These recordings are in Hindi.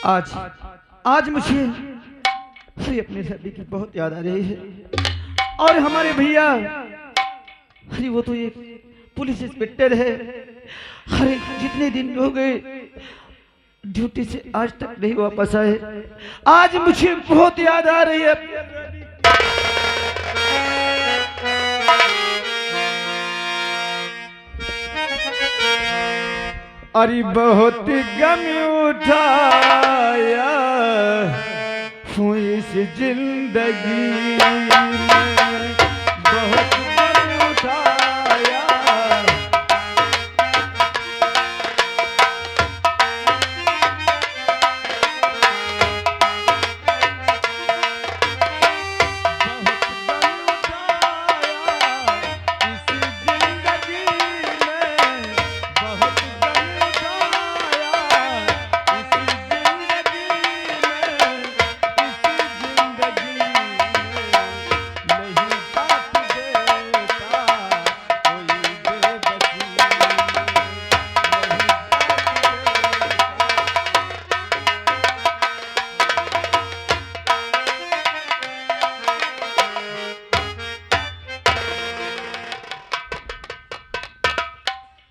आज आज मुझे अरे अपने सभी की बहुत याद आ रही है। और हमारे भैया, अरे वो तो एक पुलिस इंस्पेक्टर है। अरे जितने दिन हो गए ड्यूटी से आज तक नहीं वापस आए। आज मुझे बहुत याद आ रही है। अरे बहुत गम उठाया हूँ इस जिंदगी में, बहुत गम उठाया।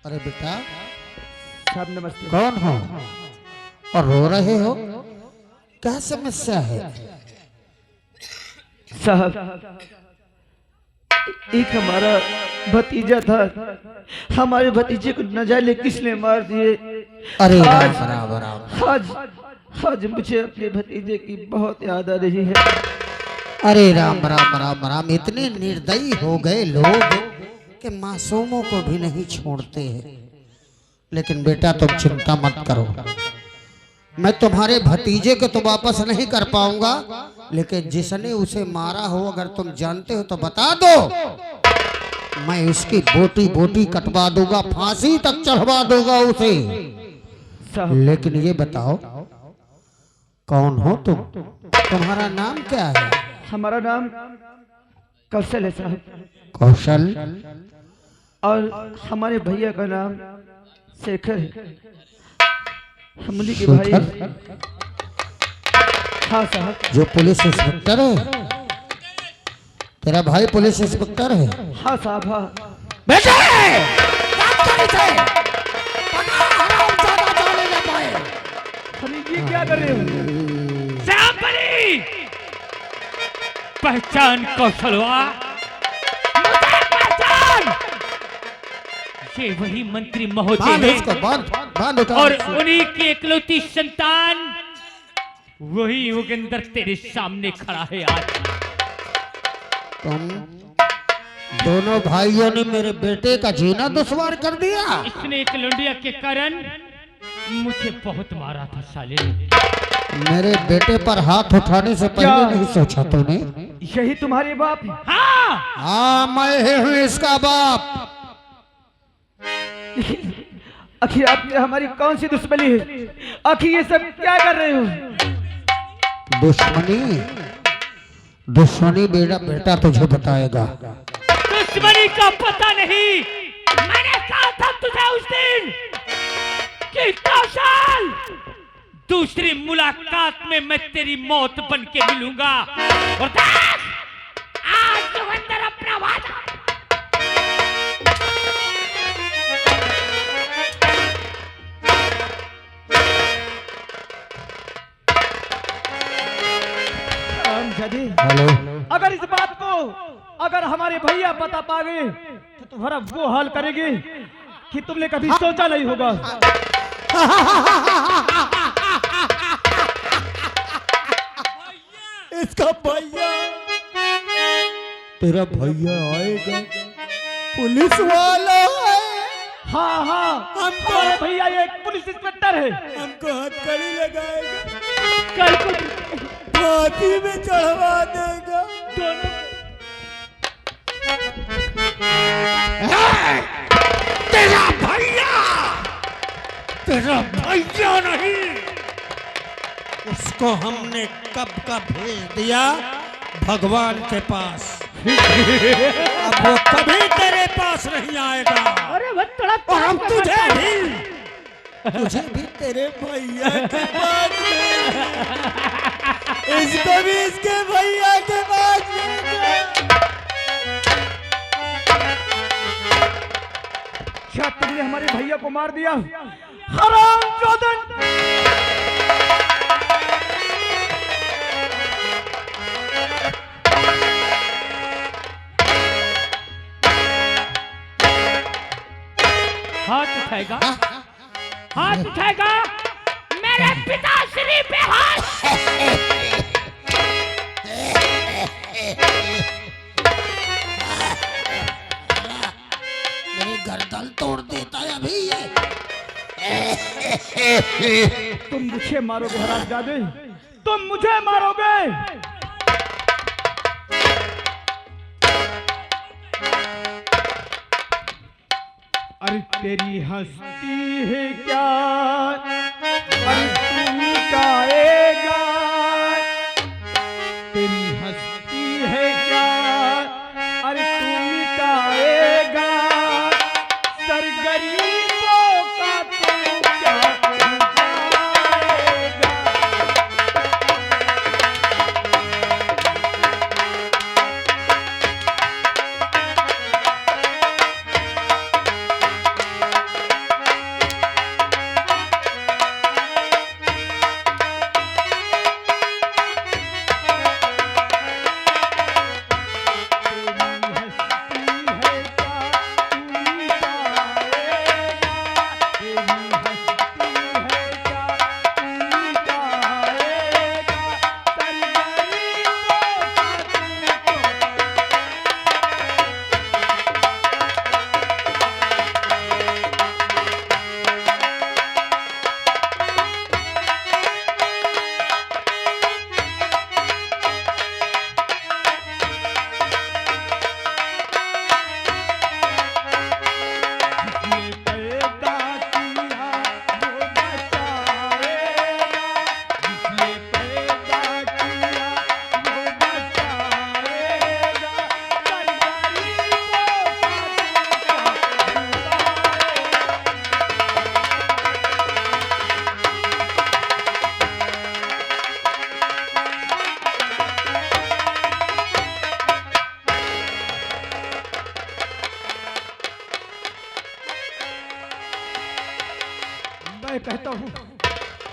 अरे बेटा, साहब नमस्ते। कौन हो और रो रहे हो? क्या समस्या है? साहब एक हमारा भतीजा था, हमारे भतीजे को न जाने किसने मार दिए। अरे आज राम, आज मुझे अपने भतीजे की बहुत याद आ रही है। अरे राम राम राम राम, इतने निर्दयी हो गए लोग कि मासूमों को भी नहीं छोड़ते हैं। लेकिन बेटा तुम चिंता मत करो, मैं तुम्हारे भतीजे को तो वापस नहीं कर पाऊंगा, लेकिन जिसने उसे मारा हो अगर तुम जानते हो तो बता दो, मैं उसकी बोटी बोटी कटवा दूंगा, फांसी तक चढ़वा दूंगा उसे। लेकिन ये बताओ कौन हो तुम? तुम्हारा नाम क्या है? हमारा नाम कौशल है साहब। कौशल? और हमारे भैया का नाम शेखर है, हमली के भाई। हाँ साहब। जो पुलिस इंस्पेक्टर है? तेरा भाई पुलिस इंस्पेक्टर है? हाँ साहब। हाँ बेटे हमें ये क्या कर रहे हो? श्यामबली, पहचान कौशलवा, पहचान। ये वही मंत्री महोदय है और उन्हीं की इकलौती संतान, वही योगेंद्र तेरे सामने खड़ा है। आज तुम दोनों भाइयों ने मेरे बेटे का जीना दुश्वार कर दिया। इसने एक लुंडिया के कारण मुझे बहुत मारा था साले। मेरे बेटे पर हाथ उठाने से पहले नहीं सोचा तूने? यही तुम्हारे बाप है? हाँ, मैं हूँ इसका बाप। आखिर आपने हमारी कौन सी दुश्मनी है? आखिर ये सब क्या कर रहे हो? दुश्मनी बेटा बेटा तुझे बताएगा। दुश्मनी का पता नहीं, मैंने कहा था तुझे उस दिन कि कौशल, दूसरी मुलाकात में मैं तेरी मौत बन के मिलूंगा। और देख, आज जोगिंदर अपना वादा। हेलो, अगर इस बात को अगर हमारे भैया पता पा गए तो तुम्हारा वो हाल करेंगे कि तुमने कभी सोचा नहीं होगा। इसका भैया, तेरा भैया आएगा, पुलिस वाला है। हाँ हाँ, हमारे भैया ये पुलिस इंस्पेक्टर है। हमको हथकड़ी लगाएगा, कल को फांसी में चढ़वा देगा। तेरा भैया नहीं, उसको हमने कब का भेज दिया भगवान के पास। अब वो कभी तेरे पास नहीं आएगा। अरे वो थोड़ा और हम तुझे भी तेरे भैया के पास इसको भी इसके भैया के पास क्या तुमने हमारे भैया को मार दिया? हरामजादा! हाथ उठाएगा, हाथ उठाएगा मेरे पिताश्री पे हाथ। मेरी गर्दन तोड़ देता है अभी ये। तुम मुझे मारोगे हरामजादे, तुम मुझे मारोगे। अरे तेरी हस्ती है क्या, अरे तू मिटाएगा। तेरी हस्ती है क्या, अरे तू मिटाएगा। सर गरीबों का तू क्या मिटाएगा।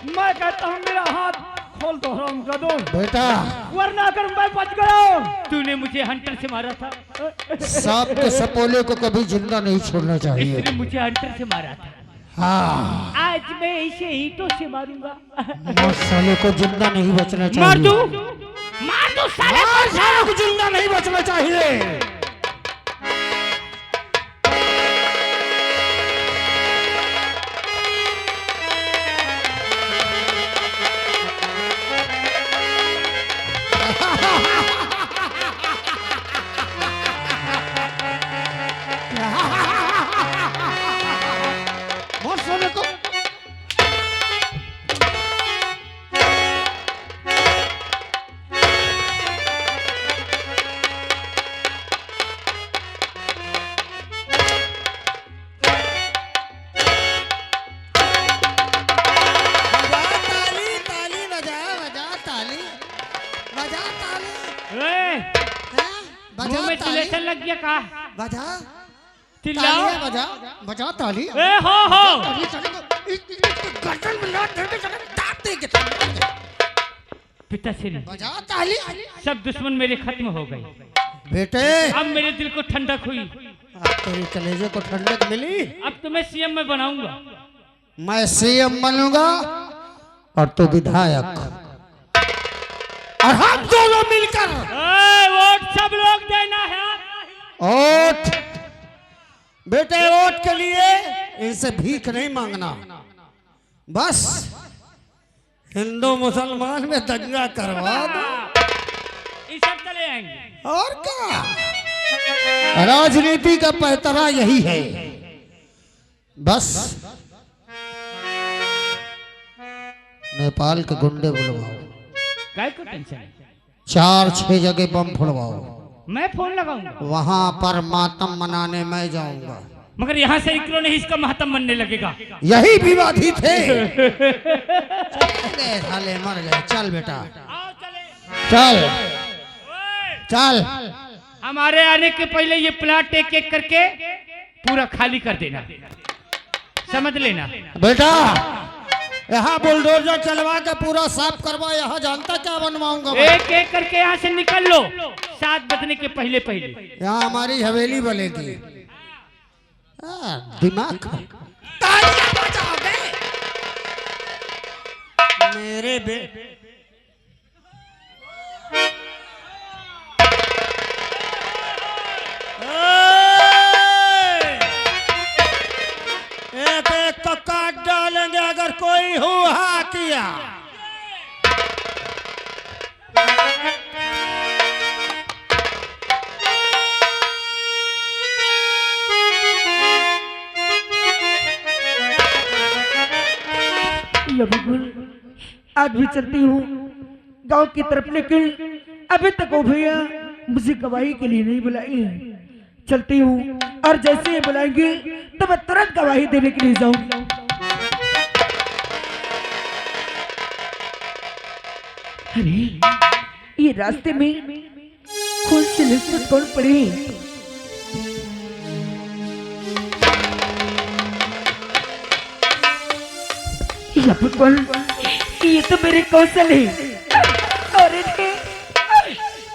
मैं कहता हूँ मेरा हाथ खोल दो हरामजादो, बेटा। वरना अगर मैं बच गया। तूने मुझे हंटर से मारा था, सांप के सपोले को कभी जिंदा नहीं छोड़ना चाहिए। इसने मुझे हंटर से मारा था। हाँ, आज मैं इसे ईंटों से मारूंगा। साले को जिंदा नहीं बचना चाहिए। मार दू, मार दू साले को। साले को जिंदा नहीं बचना चाहिए। मुंह में चिल्लेसन लग गया का? बजा चिल्लाओ, बजा बजा ताली। ए हो गर्दन में लात दे के दांत दे के पिताश्री, बजा ताली। सब दुश्मन मेरे खत्म हो गए बेटे। अब मेरे दिल को ठंडक हुई। अब तेरी कलेजे को ठंडक मिली। अब तुम्हें सीएम में बनाऊंगा। मैं सीएम बनूंगा और तू विधायक, और हम दोनों मिलकर वोट सब लोग देना है। वोट बेटे, वोट के लिए इनसे भीख नहीं मांगना। बस हिंदू मुसलमान में दंगा करवा दो, ये सब चले आएंगे। और क्या। राजनीति का पैतरा यही है। बस नेपाल के गुंडे बुलवाओ, काय को टेंशन है? 4-6 जगह बम फोड़वाओ। मैं फोन लगाऊंगा। वहां पर मातम मनाने मैं जाऊंगा। मगर यहाँ से निकलो नहीं, इसका महत्व बनने लगेगा। यही विवादित है। गए साले, मर गए। चल बेटा चल चल। हमारे आने के पहले ये प्लाट एक एक करके पूरा खाली कर देना, समझ लेना बेटा। यहाँ बुलडोजर चलवा के पूरा साफ करवा। यहाँ जानता क्या बनवाऊंगा मैं? एक एक करके यहाँ से निकल लो 7 बजने के पहले पहले। यहाँ हमारी हवेली बनेगी। दिमाग मेरे एक एक को काट डालेंगे अगर कोई हुआ किया। या बिल्कुल आज भी चलती हूँ गांव की तरफ, लेकिन अभी तक वो भैया मुझे गवाही के लिए नहीं बुलाई है। चलती हूँ और जैसे ही बुलाएंगे तो मैं तुरंत गवाही देने के लिए जाऊंगी। अरे ये रास्ते में कौन सी लज्जत कौन पड़ी? ये तो मेरे कौशल है और इन्हें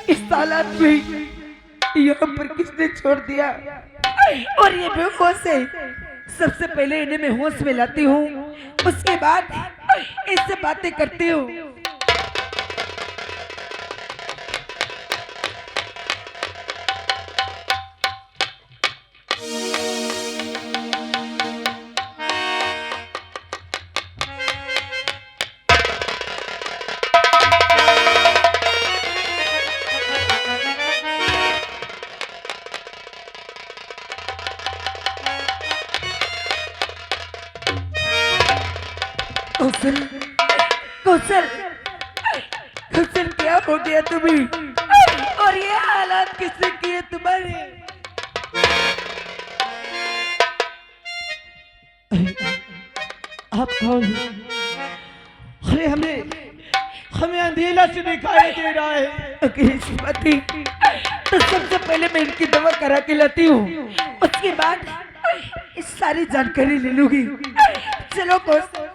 इस तालाब में यहाँ पर किसने छोड़ दिया? और ये बेहोश है। सबसे पहले इन्हें मैं होश में लाती हूँ, उसके बाद इससे बातें करती हूँ। कौशल, कौशल, कौशल क्या हो गया तुम्हें? और ये हालात किसने किए तुम्हारे? आप कौन? अरे हमें अंधेला से दिखाई दे रहा है। कृष्णपति, तो सबसे पहले मैं इनकी दवा करा के लाती हूँ, उसके बाद इस सारी जानकारी ले लूंगी। चलो कौशल।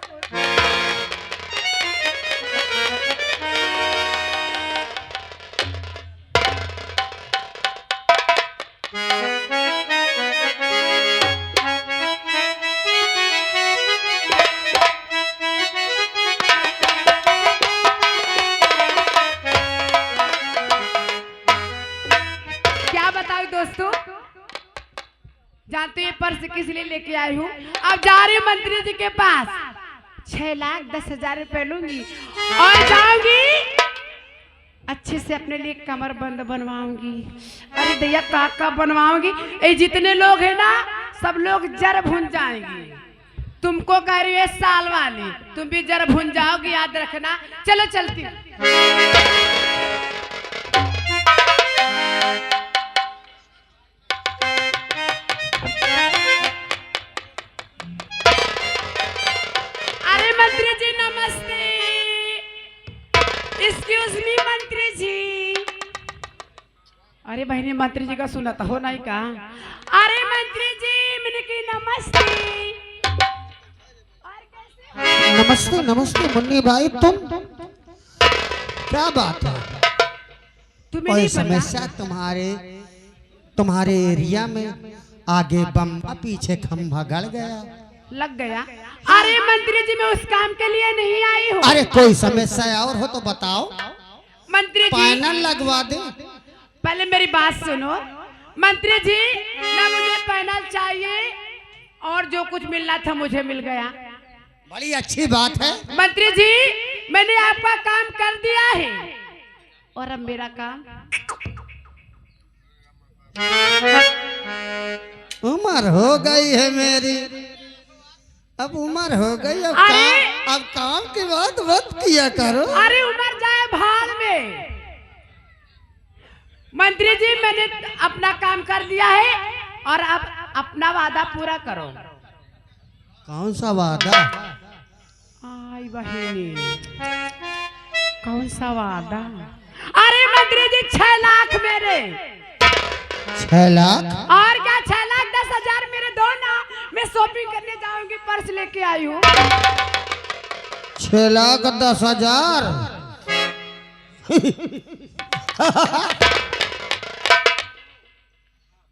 दोस्तों, जानते हैं पर्स किस लिए लेके आई हूँ? अब जा रही हूँ मंत्री जी के पास, 6,10,000 रुपए लूंगी और जाऊंगी अच्छे से अपने लिए कमर बंद बनवाऊंगी। अरे दैया काका बनवाऊंगी। ये जितने लोग हैं ना, सब लोग जर भून जाएंगे। तुमको कह रही है साल वाली, तुम भी जर भून जाओगी, याद रखना। चलो चलती हूँ। मंत्री जी नमस्ते। एक्सक्यूज मी मंत्री जी। अरे बहनी मंत्री जी का सुना था हो नहीं का? अरे मंत्री जी मैंने की नमस्ते। नमस्ते नमस्ते मुन्नी भाई, तुम क्या बात है? कोई समस्या तुम्हारे एरिया में? आगे बम पीछे खंभा गड़ गया, लग गया? अरे मंत्री जी मैं उस काम के लिए नहीं आई हूँ। अरे कोई समस्या और हो तो बताओ, मंत्री जी पैनल लगवा दे। पहले मेरी बात सुनो मंत्री जी, ना मुझे पैनल चाहिए और जो कुछ मिलना था मुझे मिल गया। बड़ी अच्छी बात है मंत्री जी, मैंने आपका काम कर दिया है और अब मेरा काम। उम्र हो गई है मेरी, अब उम्र हो गई, अब काम की बात मत किया करो। अरे उम्र जाए भाड़ में। मंत्री जी मैंने अपना काम कर दिया है और अब अपना वादा पूरा करो। कौन सा वादा? आई बहिनी, कौन सा वादा? अरे मंत्री जी 6 लाख मेरे। 6 लाख? और क्या 6,10,000 मेरे दो ना, मैं शॉपिंग करने जाऊंगी, पर्स लेके आई हूँ। 6,10,000?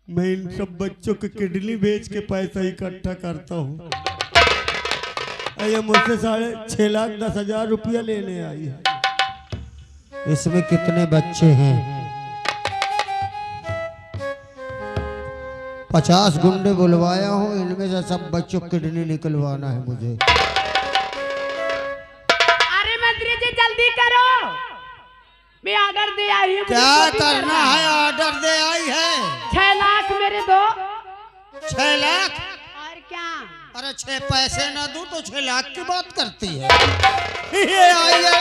मैं इन सब बच्चों के किडनी बेच के पैसा इकट्ठा करता हूँ। ये मुझसे 6,10,000 रुपया लेने आई है। इसमें कितने बच्चे हैं? 50 गुंडे बुलवाया हूँ, इनमें से सब बच्चों की किडनी निकलवाना है मुझे। अरे मंत्री जी जल्दी करो, मैं ऑर्डर दे आई हूँ। क्या करना है? ऑर्डर दे आई है। 6 लाख मेरे दो। 6 लाख? और क्या? अरे 6 पैसे ना दूं तो 6 लाख की बात करती है। ये आई है।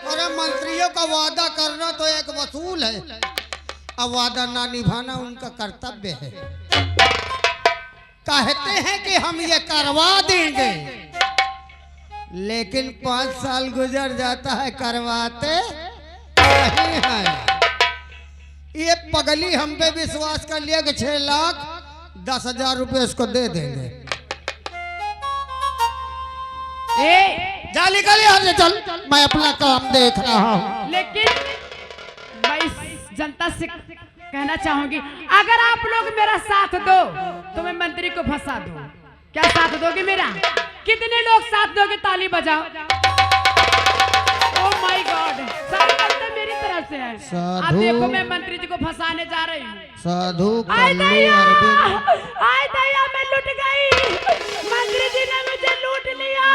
अरे मंत्रियों का वादा करना तो एक वसूल है, अब वादा ना निभाना उनका कर्तव्य है। कहते हैं कि हम ये करवा देंगे, लेकिन 5 साल गुजर जाता है, करवाते नहीं है। ये पगली हम पे विश्वास कर लिया कि 6,10,000 रुपए इसको दे देंगे। जा निकल यहाँ से, चल, मैं अपना काम देख रहा हूँ। लेकिन मैं इस जनता से कहना चाहूंगी, अगर आप लोग मेरा साथ दो तो मैं मंत्री को फंसा दूं। क्या साथ दोगे मेरा? कितने लोग साथ दोगे? ताली बजाओ। ओह माय गॉड, सारी गलती मेरी तरफ से है। अब देखो मैं मंत्री जी को फंसाने जा रही हूँ। साधु आय कल्लू दया, अरविंद। आय दया, मैं लुट गई। मंत्री जी ने मुझे लूट लिया।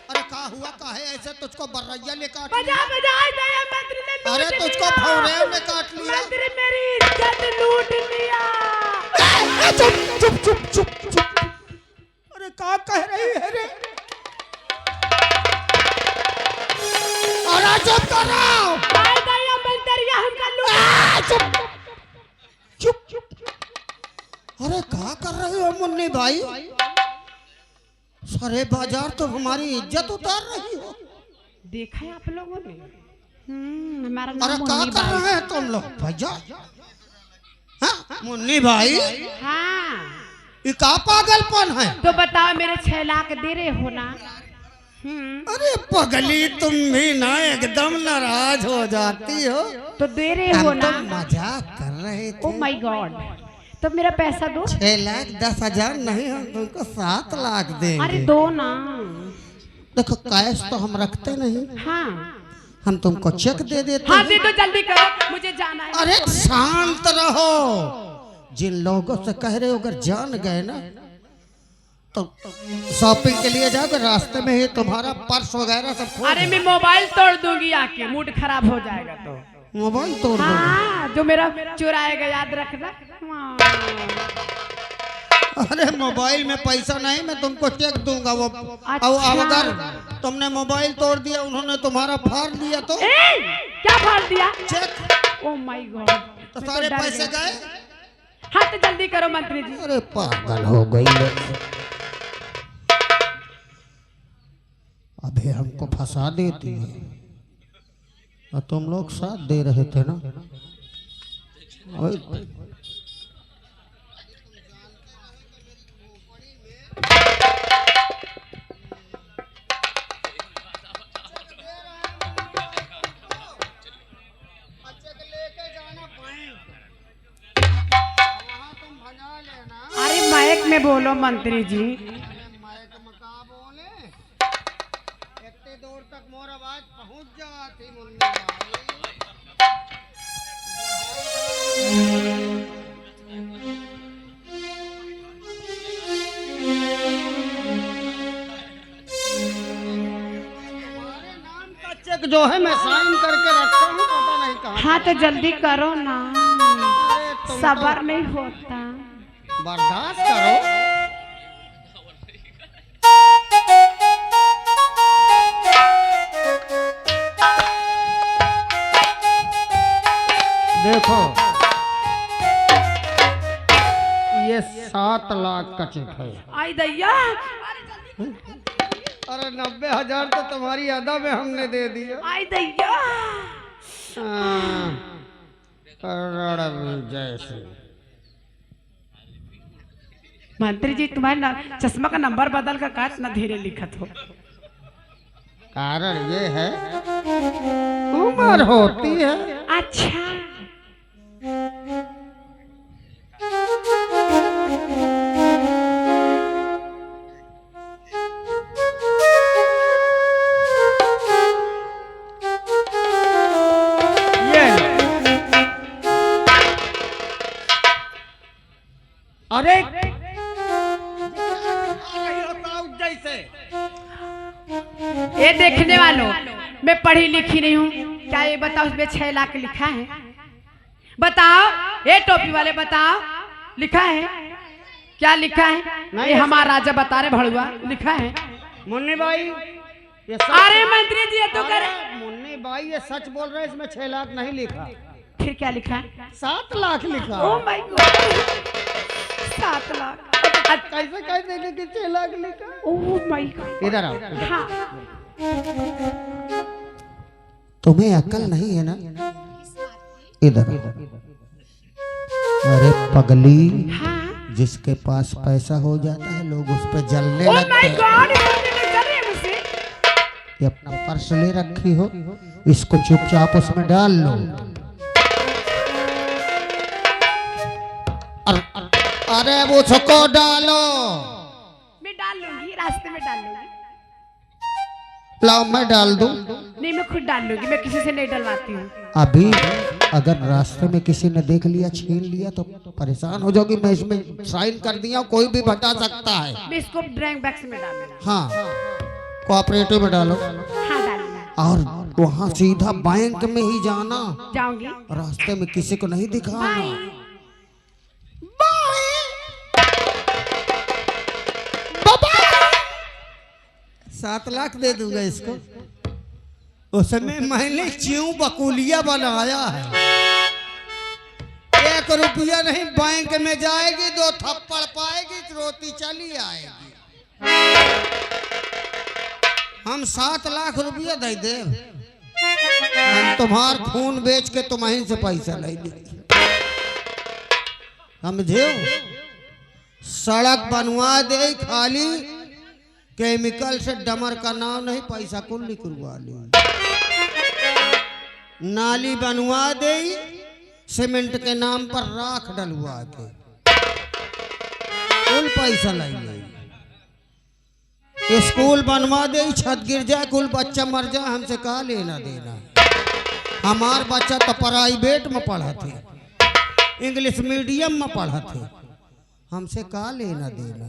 अरे का हुआ? काहे ऐसे तुझको बर्रैया ने काट बजा लिया? बजा, आय दया, मंत्री ने लूट अरे लिया। तुझको भौरेव ने काट लिया। मंत्री मेरी इज्जत लूट लिया। चुप चुप चुप चुप चुप। अरे का कह रही है रे? अरे चुप करो। आय दया, मंत्री हमका लूट। चुप चुप। अरे क्या कर रहे हो मुन्नी भाई? सारे बाजार तो हमारी इज्जत उतार रही हो। देखा है आप लोगों ने? हमारा अरे नाम क्या मुन्नी कर बाई। रहे हैं तुम लोग भैया? हाँ? मुन्नी भाई, हाँ ये का पागलपन है? तो बताओ, मेरे 6 लाख दे रहे हो ना? अरे पगली, तुम भी ना एकदम नाराज हो जाती हो। तो दे रहे हो हम ना? तो मजाक कर रहे ओ थे। माय गॉड, तो मेरा पैसा दो। 6,10,000 नहीं, हम तुमको 7 लाख देंगे। अरे दो ना। देखो कैश तो हम रखते नहीं, हाँ हम तुमको चेक दे देते हाँ, हैं। दे दो, जल्दी करो, मुझे जाना है। अरे शांत रहो। जिन लोगों से कह रहे हो अगर जान गए ना तो शॉपिंग के लिए जाओगे, रास्ते में ही तुम्हारा पर्स वगैरह सब खो अरे मैं मोबाइल तोड़ दूंगी आके, मूड खराब हो जाएगा तो। मोबाइल तोड़ दो। हाँ, जो मेरा चुराएगा, याद रखना। हाँ। अरे मोबाइल में पैसा नहीं, मैं तुमको चेक दूंगा वो। अच्छा। अब अगर तुमने मोबाइल तोड़ दिया, उन्होंने तुम्हारा फाड़ दिया तो क्या फाड़ दिया? चेक। ओ माय गॉड, तो सारे पैसे गए। हाँ तो जल्दी करो मंत्री जी। अरे पागल हो गई है। अबे हमको फंसा देती है, और तुम लोग साथ दे रहे थे ना। अरे माइक में बोलो मंत्री जी। माइक में का बोले, इतने दूर तक मोर आवाज पहुंच जाती मुन्नी तुम्हारे नाम का चेक जो है मैं साइन करके रखता हूँ, पता नहीं कहाँ। हाँ तो जल्दी करो ना, अरे तुम सबर नहीं होता। बर्दाश्त करो। देखो ये 7 लाख का चेक है। आई दैया, अरे 90,000 तो तुम्हारी अदा में हमने दे दिया। आई दैया। जैसे मंत्री जी तुम्हारे चश्मा का नंबर बदल कर काट ना धीरे लिखत हो। कारण ये है उम्र होती है। अच्छा अरे जैसे ये देखने वालों, मैं पढ़ी लिखी नहीं हूँ, क्या ये बताओ उसमें 6 लाख लिखा है? बताओ ये टोपी वाले बताओ, लिखा है क्या? लिखा है? ये हमारा राजा बता रहे भड़ुआ, लिखा है मुन्नी भाई ये अरे मंत्री जी ये तो करे। मुन्नी भाई ये सच बोल रहे हैं, इसमें 6 लाख नहीं लिखा। फिर क्या लिखा है? 7 लाख लिखा। Oh my God, 7 lakh. कैसे कह देंगे कि 6 लाख लिखा? Oh my God. इधर आओ। हाँ तुम्हें अकल नहीं है ना? इधर। अरे पगली, हाँ। जिसके पास पैसा हो जाता है लोग उस पर जलने ओह लगते माय हैं। गॉड, ये कर रहे हैं मुझसे। ये अपना पर्स ले रखी हो, इसको चुपचाप उसमें डाल लो। अरे वो उसको डालो। मैं डाल लूंगी, रास्ते में डाल लूंगी। लाओ मैं डाल दूं। नहीं मैं खुद डाल लूंगी, मैं किसी से नहीं डलवाती हूँ। अभी अगर रास्ते में किसी ने देख लिया, छीन लिया तो परेशान हो जाओगी। मैं इसमें साइन कर दिया, कोई भी बता सकता है। मैं इसको ड्राइंग बैग में डाल दूंगा। हाँ, कोऑपरेटिव में डालो। हाँ डालूंगा। और वहाँ सीधा बैंक में ही जाना, जाऊंगी। रास्ते में किसी को नहीं दिखाना। 7 लाख दे दूंगा इसको। उसमें मैंने च्यों बकुलिया बनाया है। 1 रुपया नहीं, बैंक में जाएगी, 2 थप्पड़ पाएगी, रोटी चली आएगी। हम 7 लाख रुपया दे दे, हम तुम्हार खून बेच के तुम्हारी से पैसा ले लेंगे। समझे? सड़क बनवा दे, खाली केमिकल से डमर का नाम नहीं, पैसा कुल निकलवा ली। नाली बनवा दे, सीमेंट के नाम पर राख डलवा के कुल पैसा ले। स्कूल बनवा दे, छत गिर जाए, कुल बच्चा मर जाए, हमसे का लेना देना। हमार बच्चा तो प्राइवेट में पढ़ा थे, इंग्लिश मीडियम में पढ़ा थे, हमसे का लेना देना।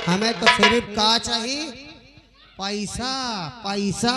हमें तो सिर्फ का चाहिए? पैसा, पैसा।